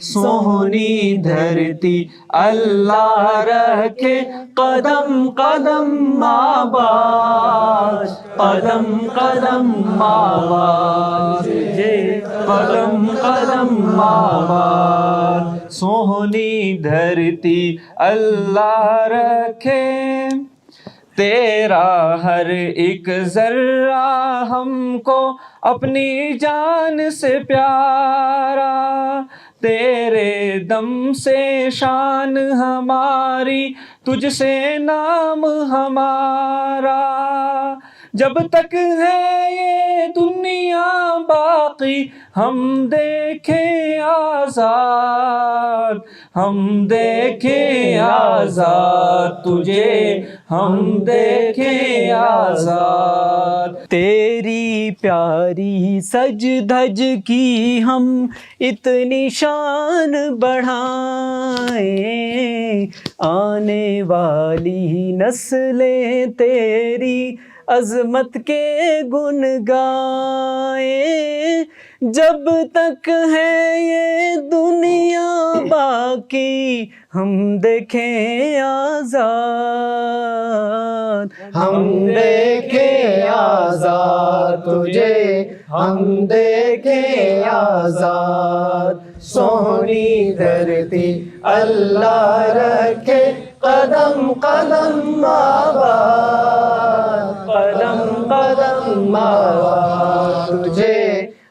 سونی دھرتی اللہ رکھے قدم قدم آباد، قدم قدم آباد، قدم قدم آباد، سونی دھرتی اللہ رکھے، تیرا ہر ایک ذرہ ہم کو اپنی جان سے پیارا، تیرے دم سے شان ہماری، تجھ سے نام ہمارا، جب تک ہے یہ دنیا باقی ہم دیکھیں آزاد، ہم دیکھیں آزاد تجھے، ہم دیکھیں آزاد، تیری پیاری سج دھج کی ہم اتنی شان بڑھائیں، آنے والی نسلیں تیری عظمت کے گن گائیں، جب تک ہے یہ دنیا باقی ہم دیکھیں آزاد، ہم دیکھیں آزاد تجھے، ہم دیکھیں آزاد، سونی دھرتی اللہ رکھے قدم قدم آباد، قدم قدم آباد تجھے،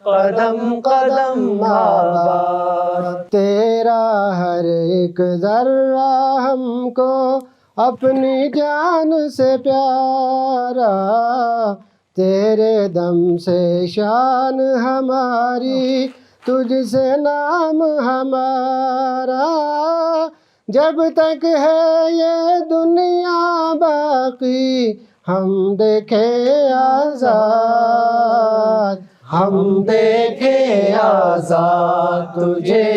قدم قدم آباد، تیرا ہر ایک ذرہ ہم کو اپنی جان سے پیارا، تیرے دم سے شان ہماری، تجھ سے نام ہمارا، جب تک ہے یہ دنیا باقی ہم دیکھیں آزاد، ہم دیکھیں آزاد تجھے،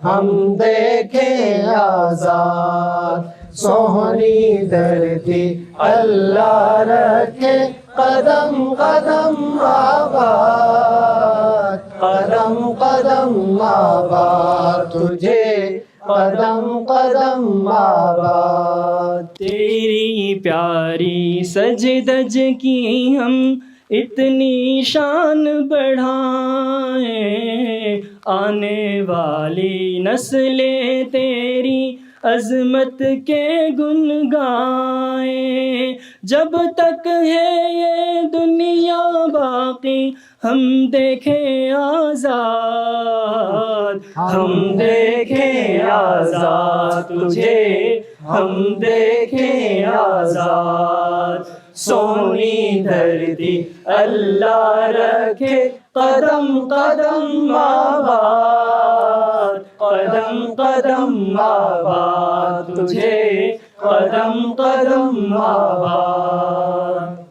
ہم دیکھیں آزاد، سونی دھرتی اللہ رکھے قدم قدم آباد، قدم قدم آباد تجھے، قدم قدم آباد، تیری پیاری سج دج کی ہم اتنی شان بڑھائیں، آنے والی نسلیں تیری عظمت کے گن گائیں، جب تک ہے یہ دنیا باقی ہم دیکھیں آزاد، ہم دیکھیں آزاد تجھے، ہم دیکھیں آزاد، سونی دھرتی اللہ رکھے قدم قدم آباد، قدم قدم آباد تجھے، قدم قدم آباد۔